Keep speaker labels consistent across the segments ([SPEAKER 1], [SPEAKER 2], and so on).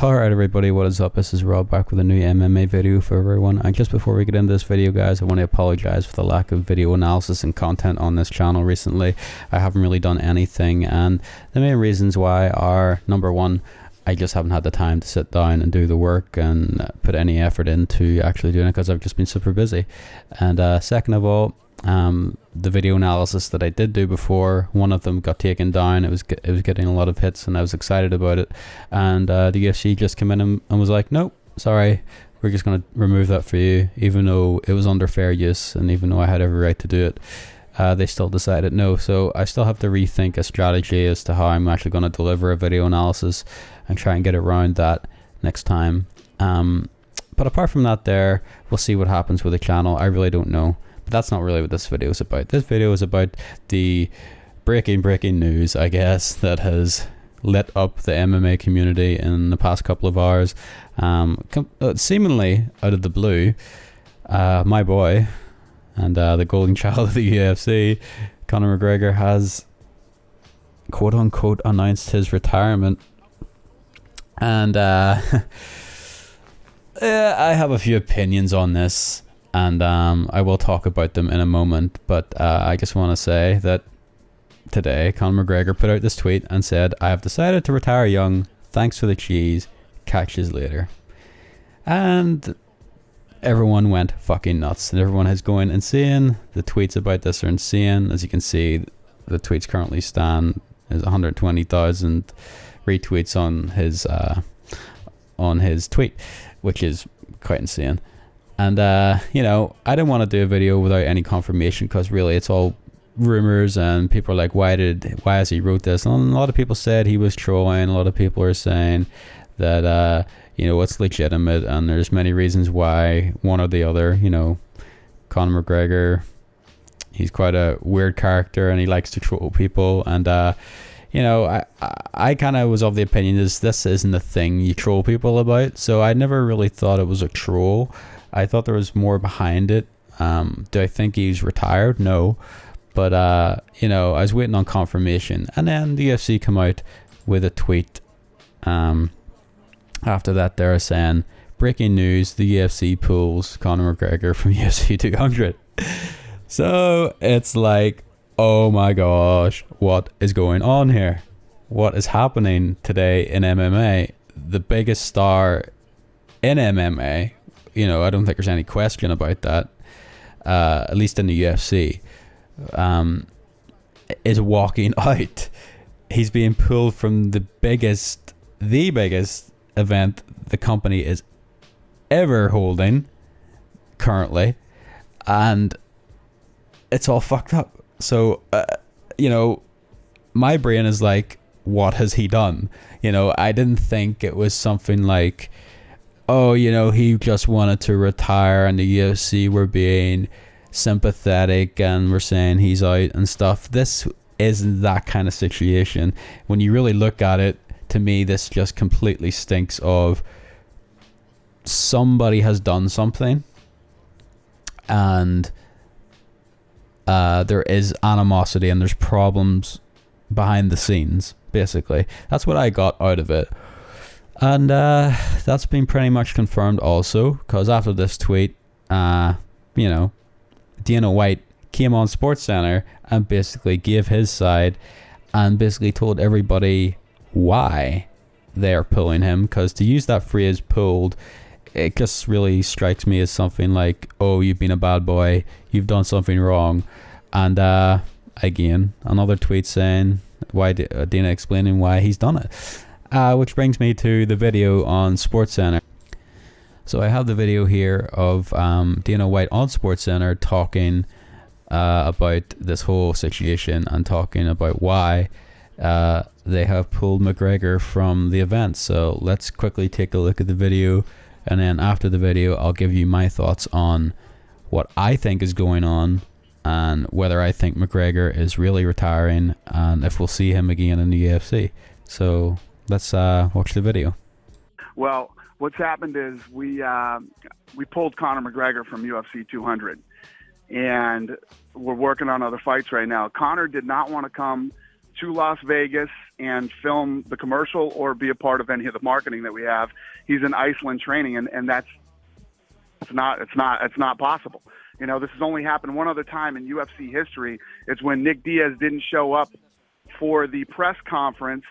[SPEAKER 1] Alright everybody, what is up? This is Rob back with a new MMA video for everyone. And just before we get into this video, guys, I want to apologize for the lack of video analysis and content on this channel recently. I haven't really done anything, and the main reasons why are, number one, I just haven't had the time to sit down and do the work and put any effort into actually doing it because I've just been super busy. And second of all, the video analysis that I did do before, one of them got taken down. It was getting a lot of hits and I was excited about it, and the UFC just came in and was like, nope, sorry, we're just going to remove that for you, even though it was under fair use and even though I had every right to do it. They still decided no, so I still have to rethink a strategy as to how I'm actually going to deliver a video analysis and try and get around that next time. But apart from that, we'll see what happens with the channel. I really don't know. But that's not really what this video is about. This video is about the breaking news, I guess, that has lit up the MMA community in the past couple of hours. Seemingly out of the blue, my boy and the golden child of the UFC, Conor McGregor, has quote unquote announced his retirement. And I have a few opinions on this, and I will talk about them in a moment, but I just want to say that today Conor McGregor put out this tweet and said, "I have decided to retire young, thanks for the cheese, catch yous later." And everyone went fucking nuts, and everyone is going insane. The tweets about this are insane. As you can see, the tweets currently stand as 120,000 retweets on his tweet, which is quite insane. And you know, I didn't want to do a video without any confirmation, because really it's all rumors, and people are like, why has he wrote this? And a lot of people said he was trolling. A lot of people are saying that you know, it's legitimate, and there's many reasons why, one or the other. You know, Conor McGregor, he's quite a weird character and he likes to troll people, and you know, I kind of was of the opinion this isn't a thing you troll people about, so I never really thought it was a troll. I thought there was more behind it. Do I think he's retired? No. But, you know, I was waiting on confirmation. And then the UFC come out with a tweet. After that, they're saying, breaking news, the UFC pulls Conor McGregor from UFC 200. So it's like, oh my gosh, what is going on here? What is happening today in MMA? The biggest star in MMA, you know, I don't think there's any question about that, at least in the UFC, is walking out. He's being pulled from the biggest event the company is ever holding currently, and it's all fucked up. So, you know, my brain is like, what has he done? You know, I didn't think it was something like, oh, you know, he just wanted to retire and the UFC were being sympathetic and we're saying he's out and stuff. This isn't that kind of situation. When you really look at it, to me, this just completely stinks of somebody has done something, and there is animosity and there's problems behind the scenes. Basically, that's what I got out of it. And that's been pretty much confirmed also, because after this tweet, you know, Dana White came on SportsCenter and basically gave his side and basically told everybody why they're pulling him. Because to use that phrase, pulled, it just really strikes me as something like, oh, you've been a bad boy, you've done something wrong. And again, another tweet saying why Dana explaining why he's done it. Which brings me to the video on SportsCenter. So I have the video here of Dana White on SportsCenter talking about this whole situation and talking about why they have pulled McGregor from the event. So let's quickly take a look at the video, and then after the video I'll give you my thoughts on what I think is going on and whether I think McGregor is really retiring and if we'll see him again in the UFC. So let's watch the video.
[SPEAKER 2] Well, what's happened is we pulled Conor McGregor from UFC 200, and we're working on other fights right now. Conor did not want to come to Las Vegas and film the commercial or be a part of any of the marketing that we have. He's in Iceland training, and that's it's not possible. You know, this has only happened one other time in UFC history. It's when Nick Diaz didn't show up for the press conference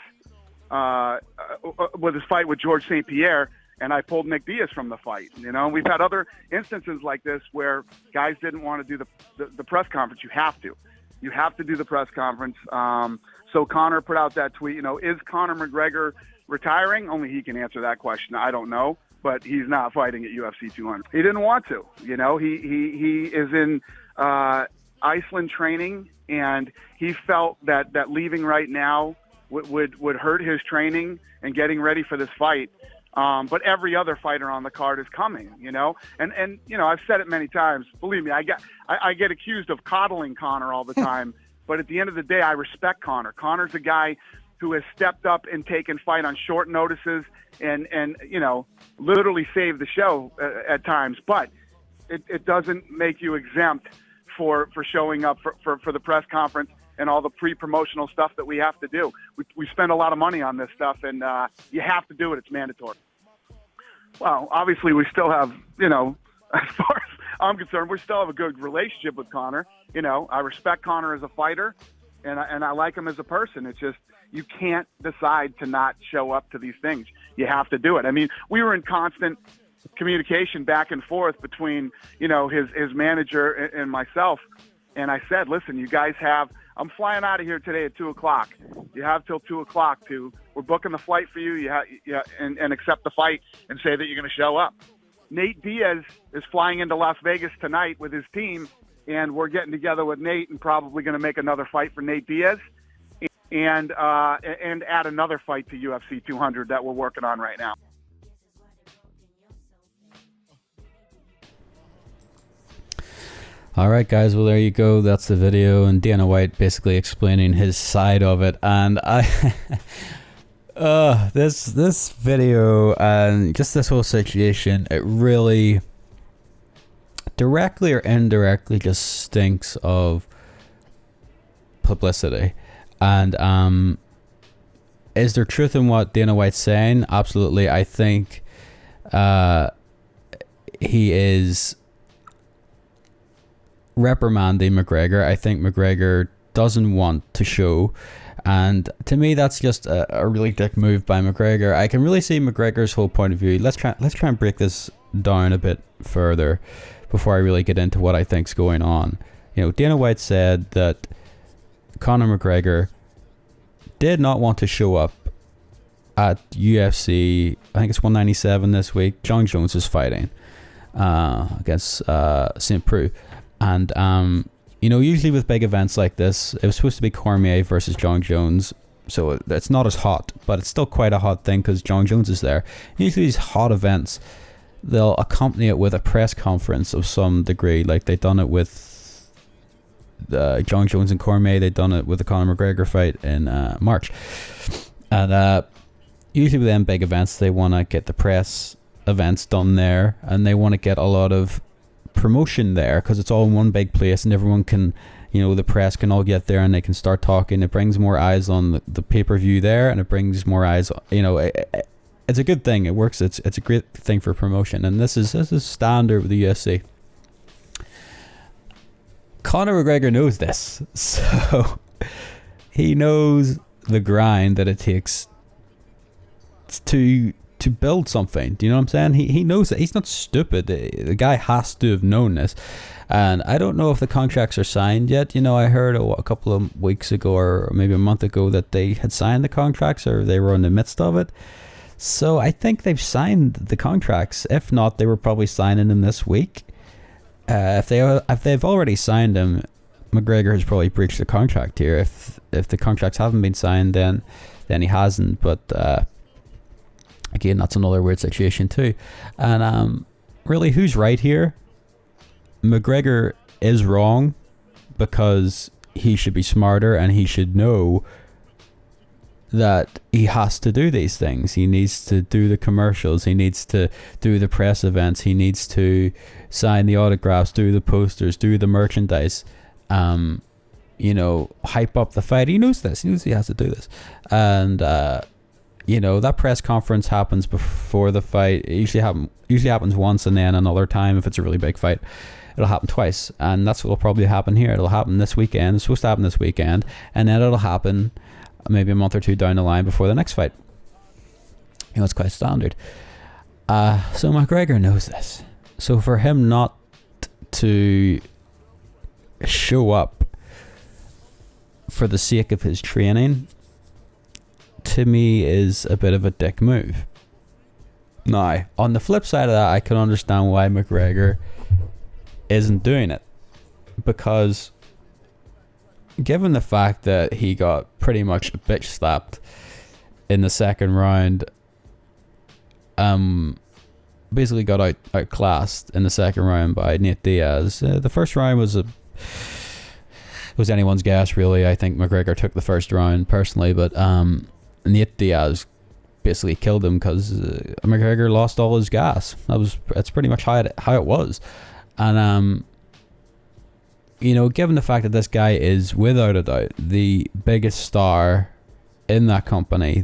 [SPEAKER 2] with his fight with George St. Pierre, and I pulled Nick Diaz from the fight. You know, we've had other instances like this where guys didn't want to do the press conference. You have to do the press conference. So Conor put out that tweet. You know, is Conor McGregor retiring? Only he can answer that question. I don't know, but he's not fighting at UFC 200. He didn't want to. You know, he is in Iceland training, and he felt that leaving right now would hurt his training and getting ready for this fight. But every other fighter on the card is coming, you know, and you know, I've said it many times. Believe me, I get accused of coddling Conor all the time, but at the end of the day, I respect Conor. Conor's a guy who has stepped up and taken fight on short notices and you know, literally saved the show at times. But it doesn't make you exempt for showing up for the press conference and all the pre-promotional stuff that we have to do. We spend a lot of money on this stuff, and you have to do it. It's mandatory. Well, obviously, we still have, you know, as far as I'm concerned, we still have a good relationship with Conor. You know, I respect Conor as a fighter, and I like him as a person. It's just you can't decide to not show up to these things. You have to do it. I mean, we were in constant communication back and forth between, you know, his manager and myself. And I said, listen, you guys I'm flying out of here today at 2:00. You have till 2:00 we're booking the flight for you. And accept the fight and say that you're going to show up. Nate Diaz is flying into Las Vegas tonight with his team, and we're getting together with Nate and probably going to make another fight for Nate Diaz and add another fight to UFC 200 that we're working on right now.
[SPEAKER 1] All right, guys. Well, there you go. That's the video, and Dana White basically explaining his side of it. And this video and just this whole situation, it really directly or indirectly just stinks of publicity. And is there truth in what Dana White's saying? Absolutely. I think he is reprimanding McGregor. I think McGregor doesn't want to show, and to me that's just a really dick move by McGregor. I can really see McGregor's whole point of view. Let's try and break this down a bit further before I really get into what I think's going on. You know, Dana White said that Conor McGregor did not want to show up at UFC, I think it's 197 this week. Jon Jones is fighting against St. Preux. And, you know, usually with big events like this, it was supposed to be Cormier versus Jon Jones. So it's not as hot, but it's still quite a hot thing because Jon Jones is there. Usually these hot events, they'll accompany it with a press conference of some degree. Like they've done it with Jon Jones and Cormier. They've done it with the Conor McGregor fight in March. And usually with them big events, they want to get the press events done there. And they want to get a lot of promotion there because it's all in one big place and everyone can, you know, the press can all get there and they can start talking. It brings more eyes on the pay-per-view there, and it brings more eyes, you know, it's a good thing. It works. It's a great thing for promotion, and this is standard with the UFC. Conor McGregor knows this, so he knows the grind that it takes to build something. Do you know what I'm saying? He knows it. He's not stupid. The guy has to have known this. And I don't know if the contracts are signed yet. You know, I heard a couple of weeks ago or maybe a month ago that they had signed the contracts or they were in the midst of it. So I think they've signed the contracts. If not, they were probably signing them this week. If they've already signed them, McGregor has probably breached the contract here. If the contracts haven't been signed, then he hasn't. But again, that's another weird situation too. And really, who's right here? McGregor is wrong because he should be smarter and he should know that he has to do these things. He needs to do the commercials. He needs to do the press events. He needs to sign the autographs, do the posters, do the merchandise. You hype up the fight. He knows this. He knows he has to do this. And, that press conference happens before the fight. It usually happens once, and then another time if it's a really big fight. It'll happen twice. And that's what will probably happen here. It'll happen this weekend. It's supposed to happen this weekend. And then it'll happen maybe a month or two down the line before the next fight. It's quite standard. So McGregor knows this. So for him not to show up for the sake of his training, to me, is a bit of a dick move. Now, on the flip side of that, I can understand why McGregor isn't doing it, because given the fact that he got pretty much bitch slapped in the second round, basically got outclassed in the second round by Nate Diaz. The first round was anyone's guess, really. I think McGregor took the first round personally, but Nate Diaz basically killed him because McGregor lost all his gas. That's pretty much how it was. And given the fact that this guy is without a doubt the biggest star in that company,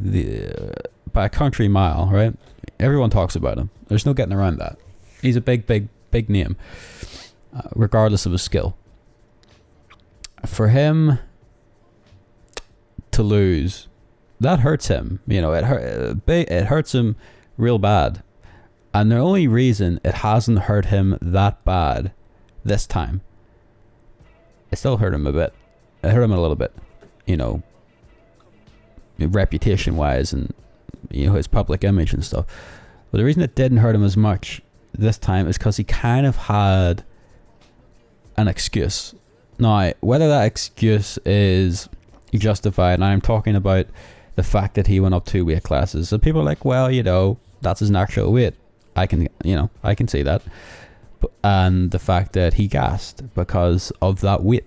[SPEAKER 1] by a country mile, right? Everyone talks about him. There's no getting around that. He's a big name, regardless of his skill. For him to lose, that hurts him. It hurts him real bad. And the only reason it hasn't hurt him that bad this time, it still hurt him a bit. It hurt him a little bit, reputation wise, and his public image and stuff. But the reason it didn't hurt him as much this time is because he kind of had an excuse. Now, whether that excuse is justified, and I'm talking about the fact that he went up 2 weight classes. So people are like, well, that's his natural weight. I can see that. And the fact that he gassed because of that weight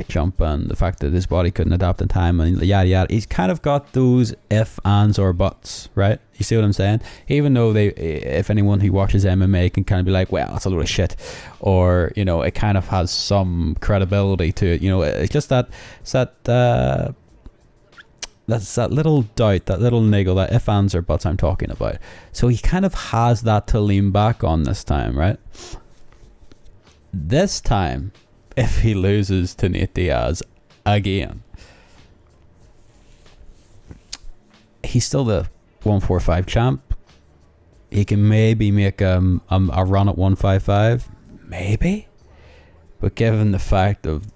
[SPEAKER 1] jump, and the fact that his body couldn't adapt in time, and yada yada. He's kind of got those if, ands, or buts, right? You see what I'm saying? Even though if anyone who watches MMA can kind of be like, well, that's a load of shit, or it kind of has some credibility to it. It's just that's that little doubt, that little niggle, that if, ands, or buts I'm talking about. So he kind of has that to lean back on this time, right? This time, if he loses to Nate Diaz again, he's still the 145 champ. He can maybe make a run at 155, maybe. But given the fact of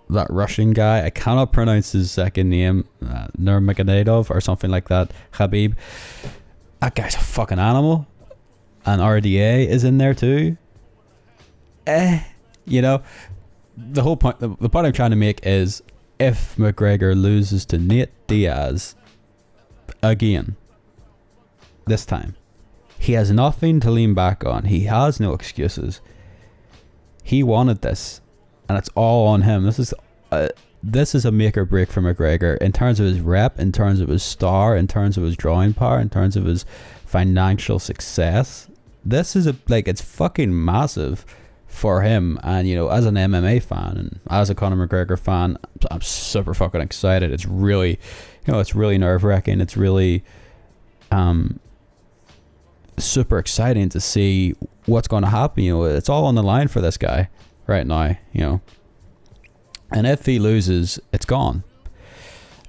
[SPEAKER 1] that Russian guy, I cannot pronounce his second name, Nurmagomedov or something like that, Khabib. That guy's a fucking animal, and RDA is in there too. The whole point, the point I'm trying to make is, if McGregor loses to Nate Diaz again, this time, he has nothing to lean back on. He has no excuses. He wanted this, and it's all on him. This is a make or break for McGregor in terms of his rep, in terms of his star, in terms of his drawing power, in terms of his financial success. This is it's fucking massive for him. And as an MMA fan and as a Conor McGregor fan, I'm super fucking excited. It's really, it's really nerve-wracking. It's really super exciting to see what's going to happen. It's all on the line for this guy right now, and if he loses, it's gone.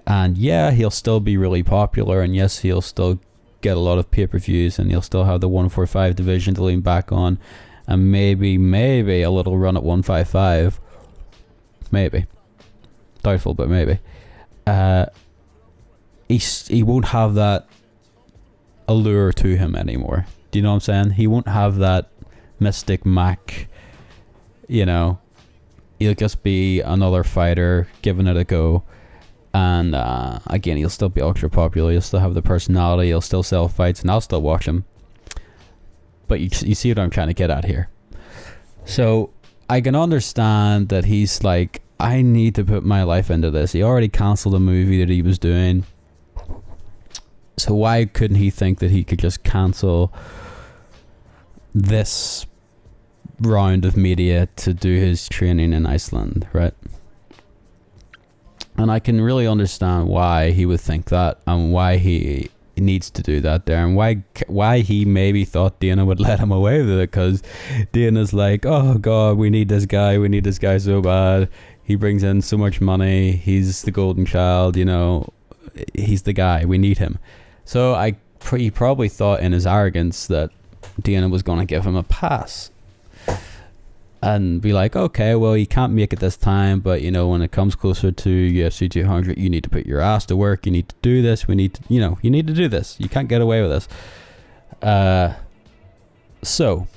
[SPEAKER 1] And yeah, he'll still be really popular, and yes, he'll still get a lot of pay-per-views, and he'll still have the 145 division to lean back on, and maybe a little run at 155, maybe. Doubtful, but maybe. He won't have that allure to him anymore. Do you know what I'm saying? He won't have that Mystic Mac. He'll just be another fighter giving it a go. And again, he'll still be ultra popular. He'll still have the personality. He'll still sell fights, and I'll still watch him. But you see what I'm trying to get at here. So I can understand that he's like, I need to put my life into this. He already cancelled a movie that he was doing. So why couldn't he think that he could just cancel this round of media to do his training in Iceland, right? And I can really understand why he would think that, and why he needs to do that there, and why he maybe thought Dana would let him away with it, because Dana's like, oh god, we need this guy so bad. He brings in so much money. He's the golden child, you know. He's the guy. We need him. So he probably thought in his arrogance that Dana was going to give him a pass and be like, okay, well, you can't make it this time, but you know, when it comes closer to UFC 200, you need to put your ass to work. You need to do this. You need to do this. You can't get away with this. So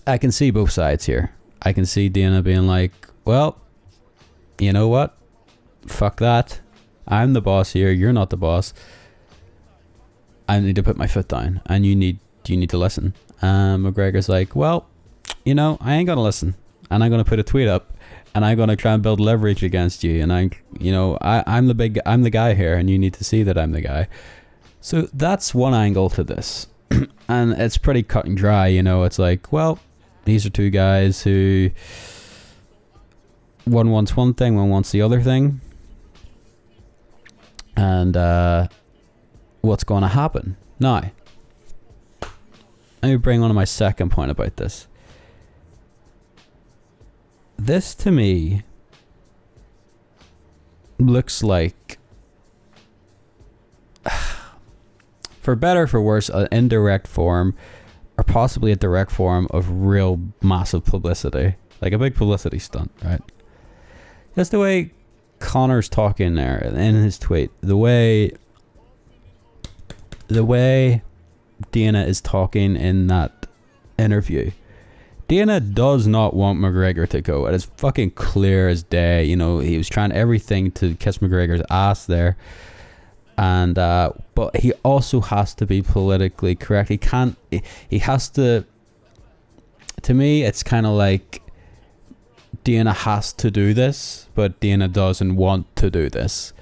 [SPEAKER 1] I can see both sides here. I can see Dana being like, well, you know what? Fuck that. I'm the boss here. You're not the boss. I need to put my foot down, and you need to listen. McGregor's like, well, you know, I ain't gonna listen, and I'm gonna put a tweet up, and I'm gonna try and build leverage against you, and I'm the guy here, and you need to see that I'm the guy. So that's one angle to this, and it's pretty cut and dry. You know, it's like, well, these are two guys who one wants one thing, one wants the other thing, and what's going to happen now? Let me bring on to my second point about this. This to me looks like, for better or for worse, an indirect form, or possibly a direct form of real massive publicity, like a big publicity stunt, right? That's the way Conor's talking there in his tweet. The way Dana is talking in that interview. Dana does not want McGregor to go. It is fucking clear as day. You know, he was trying everything to kiss McGregor's ass there. And but he also has to be politically correct. He has to me, it's kind of like Dana has to do this, but Dana doesn't want to do this.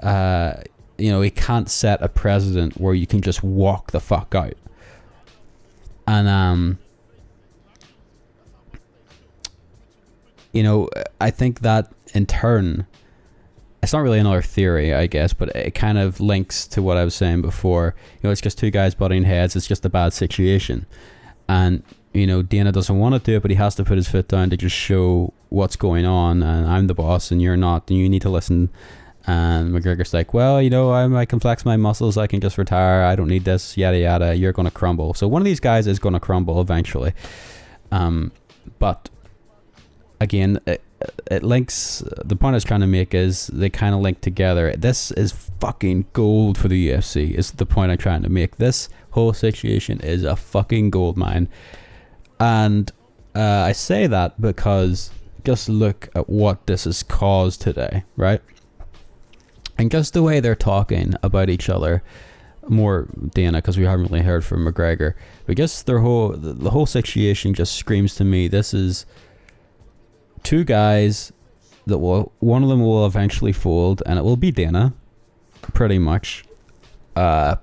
[SPEAKER 1] You know, he can't set a precedent where you can just walk the fuck out. And you know, I think that in turn, it's not really another theory, I guess, but it kind of links to what I was saying before. You know, it's just two guys butting heads. It's just a bad situation. And, you know, Dana doesn't want to do it, but he has to put his foot down to just show what's going on. And I'm the boss and you're not, and you need to listen. And McGregor's like, well, you know, I can flex my muscles. I can just retire. I don't need this, yada, yada. You're going to crumble. So one of these guys is going to crumble eventually. But again, it links. The point I was trying to make is they kind of link together. This is fucking gold for the UFC, is the point I'm trying to make. This whole situation is a fucking gold mine. And I say that because just look at what this has caused today, right? And just the way they're talking about each other, more Dana, because we haven't really heard from McGregor, but just the whole situation just screams to me, this is two guys that one of them will eventually fold, and it will be Dana, pretty much. But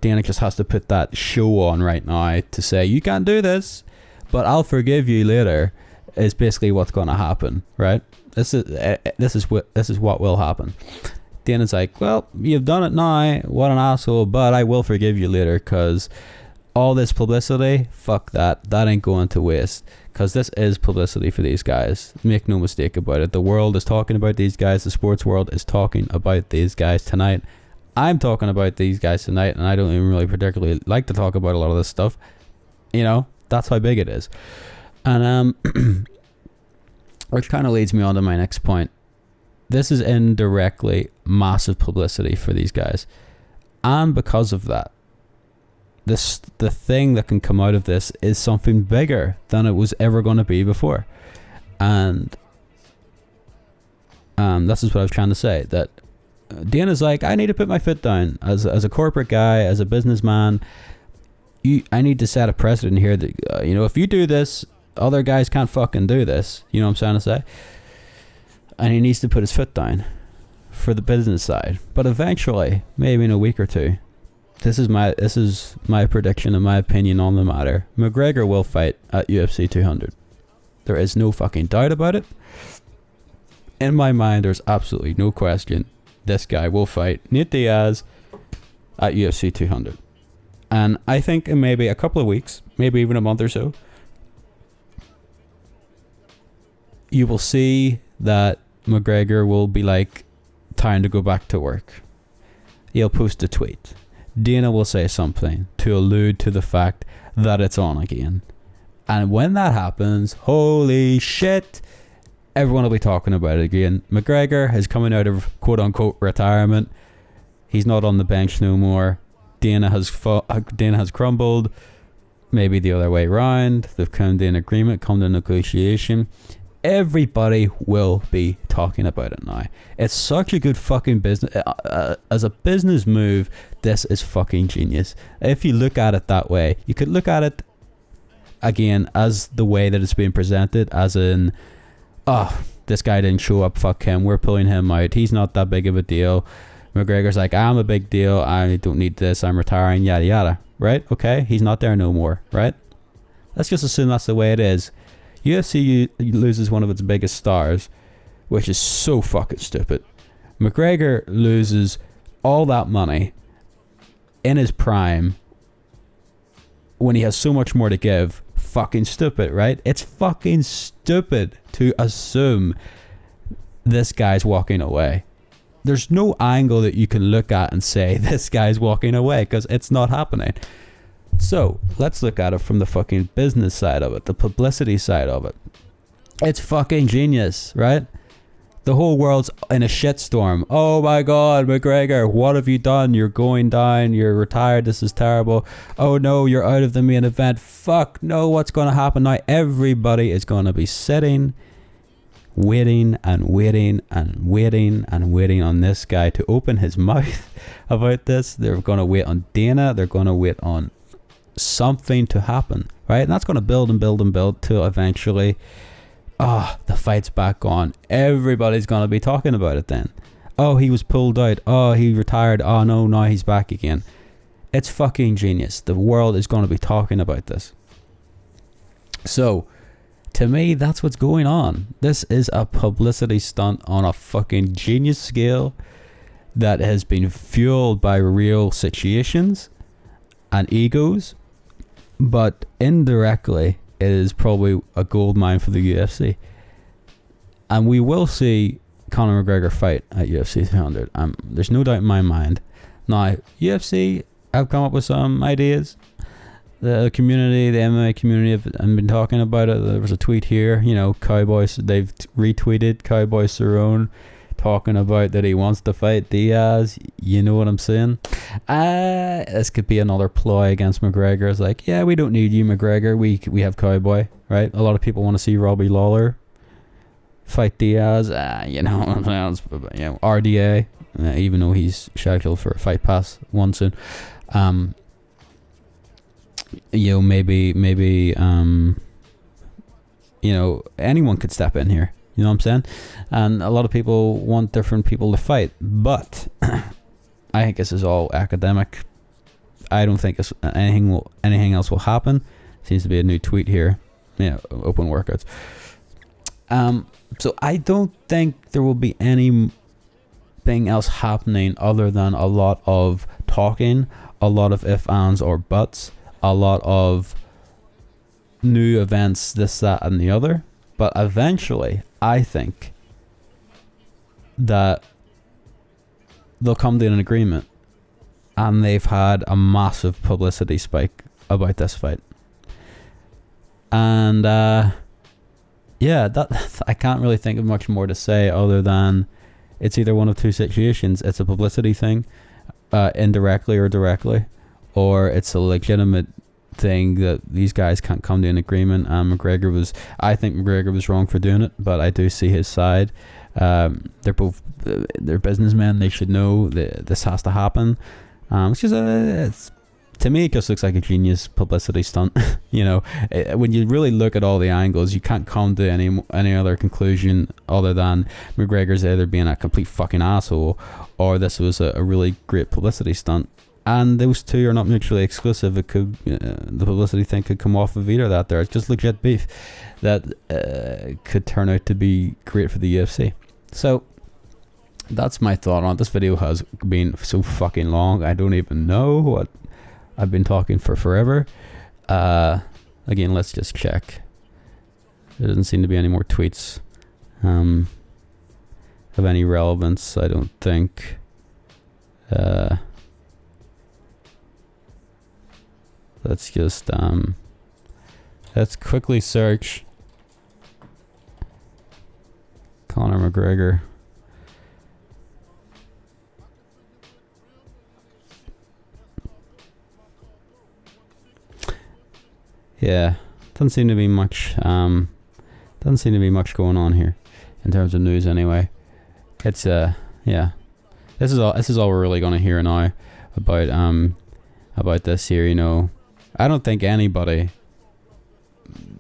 [SPEAKER 1] Dana just has to put that show on right now to say, you can't do this, but I'll forgive you later, is basically what's going to happen, right? This is what will happen. Dana's like, well, you've done it now, what an asshole, but I will forgive you later, because all this publicity, fuck that ain't going to waste, because this is publicity for these guys. Make no mistake about it. The world is talking about these guys. The sports world is talking about these guys tonight. I'm talking about these guys tonight, and I don't even really particularly like to talk about a lot of this stuff. You know, that's how big it is. And which kind of leads me on to my next point. This is indirectly massive publicity for these guys, and because of that, the thing that can come out of this is something bigger than it was ever going to be before. And this is what I was trying to say, that Dana's like, I need to put my foot down as a corporate guy, as a businessman. I need to set a precedent here that you know, if you do this, other guys can't fucking do this. You know what I'm trying to say? And he needs to put his foot down for the business side. But eventually, maybe in a week or two, this is my prediction and my opinion on the matter. McGregor will fight at UFC 200. There is no fucking doubt about it. In my mind, there's absolutely no question. This guy will fight Nate Diaz at UFC 200. And I think in maybe a couple of weeks, maybe even a month or so, you will see that McGregor will be like, time to go back to work. He'll post a tweet. Dana will say something to allude to the fact that it's on again. And when that happens, holy shit, everyone will be talking about it again. McGregor is coming out of quote-unquote retirement. He's not on the bench no more. Dana has crumbled. Maybe the other way around. They've come to an agreement, come to a negotiation. Everybody will be talking about it now. It's such a good fucking business. As a business move, this is fucking genius. If you look at it that way, you could look at it again as the way that it's being presented, as in, oh, this guy didn't show up, fuck him, we're pulling him out, he's not that big of a deal. McGregor's like, I'm a big deal, I don't need this, I'm retiring, yada yada. Right? Okay, he's not there no more, right? Let's just assume that's the way it is. UFC loses one of its biggest stars, which is so fucking stupid. McGregor loses all that money in his prime when he has so much more to give. Fucking stupid, right? It's fucking stupid to assume this guy's walking away. There's no angle that you can look at and say this guy's walking away, because it's not happening. So let's look at it from the fucking business side of it, the publicity side of it. It's fucking genius, right? The whole world's in a shitstorm. Oh my god, McGregor, what have you done? You're going down, you're retired, this is terrible. Oh no, you're out of the main event. Fuck no, what's going to happen now? Everybody is going to be sitting, waiting and waiting and waiting and waiting on this guy to open his mouth about this. They're going to wait on Dana, they're going to wait on something to happen, right? And that's going to build and build and build till eventually, the fight's back on. Everybody's going to be talking about it then. Oh, he was pulled out. Oh, he retired. Oh no, now he's back again. It's fucking genius. The world is going to be talking about this. So, to me, that's what's going on. This is a publicity stunt on a fucking genius scale that has been fueled by real situations and egos, but indirectly it is probably a gold mine for the UFC. And we will see Conor McGregor fight at UFC 200. There's no doubt in my mind. Now, UFC have come up with some ideas. The community, the MMA community have been talking about it. There was a tweet here, Cowboys, they've retweeted Cowboy Cerrone talking about that he wants to fight Diaz. You know what I'm saying? This could be another ploy against McGregor. It's like, yeah, we don't need you, McGregor. We have Cowboy, right? A lot of people want to see Robbie Lawler fight Diaz. RDA, even though he's scheduled for a Fight Pass one soon. Maybe anyone could step in here. You know what I'm saying? And a lot of people want different people to fight, but I think this is all academic. I don't think anything else will happen. Seems to be a new tweet here. Open workouts. So I don't think there will be anything else happening other than a lot of talking, a lot of ifs, ands, or buts, a lot of new events, this, that, and the other. But eventually, I think that they'll come to an agreement, and they've had a massive publicity spike about this fight. And that I can't really think of much more to say other than it's either one of two situations. It's a publicity thing, indirectly or directly, or it's a legitimate thing that these guys can't come to an agreement. I think McGregor was wrong for doing it, but I do see his side. They're businessmen. They should know that this has to happen. To me, it just looks like a genius publicity stunt. When you really look at all the angles, you can't come to any other conclusion other than McGregor's either being a complete fucking asshole, or this was a really great publicity stunt and those two are not mutually exclusive. It could the publicity thing could come off of either of that. There, it's just legit beef that could turn out to be great for the UFC. So that's my thought on it. This video has been so fucking long. I don't even know what I've been talking for forever. Again, let's just check. There doesn't seem to be any more tweets of any relevance, I don't think. Let's just let's quickly search Conor McGregor. Yeah, doesn't seem to be much going on here in terms of news anyway. It's yeah. This is all we're really gonna hear now about this here, you know. I don't think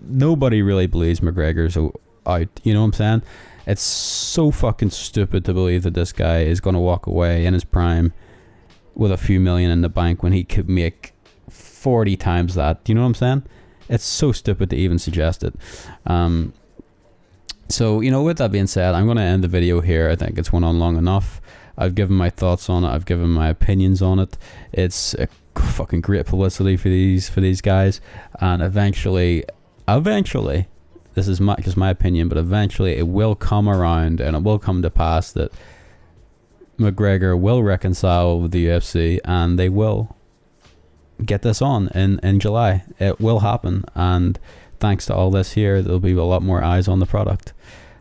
[SPEAKER 1] nobody really believes McGregor's out, you know what I'm saying? It's so fucking stupid to believe that this guy is gonna walk away in his prime with a few million in the bank when he could make 40 times that, you know what I'm saying? It's so stupid to even suggest it. So, you know, with that being said, I'm going to end the video here. I think it's went on long enough. I've given my thoughts on it. I've given my opinions on it. It's a fucking great publicity for these guys. And eventually, this is just my opinion, but eventually it will come around and it will come to pass that McGregor will reconcile with the UFC and they will get this on in July. It will happen, and thanks to all this here, there'll be a lot more eyes on the product.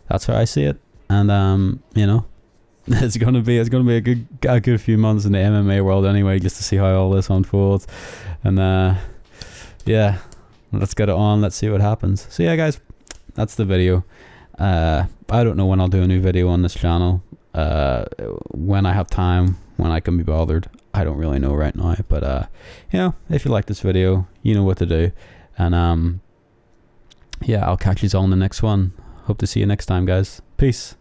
[SPEAKER 1] That's how I see it. And you know, it's gonna be a good few months in the MMA world anyway, just to see how all this unfolds. And yeah, let's get it on. Let's see what happens. So yeah, guys, that's the video. I don't know when I'll do a new video on this channel. When I have time, when I can be bothered. I don't really know right now, but you know, if you like this video, you know what to do. And yeah, I'll catch you all in the next one. Hope to see you next time, guys. Peace.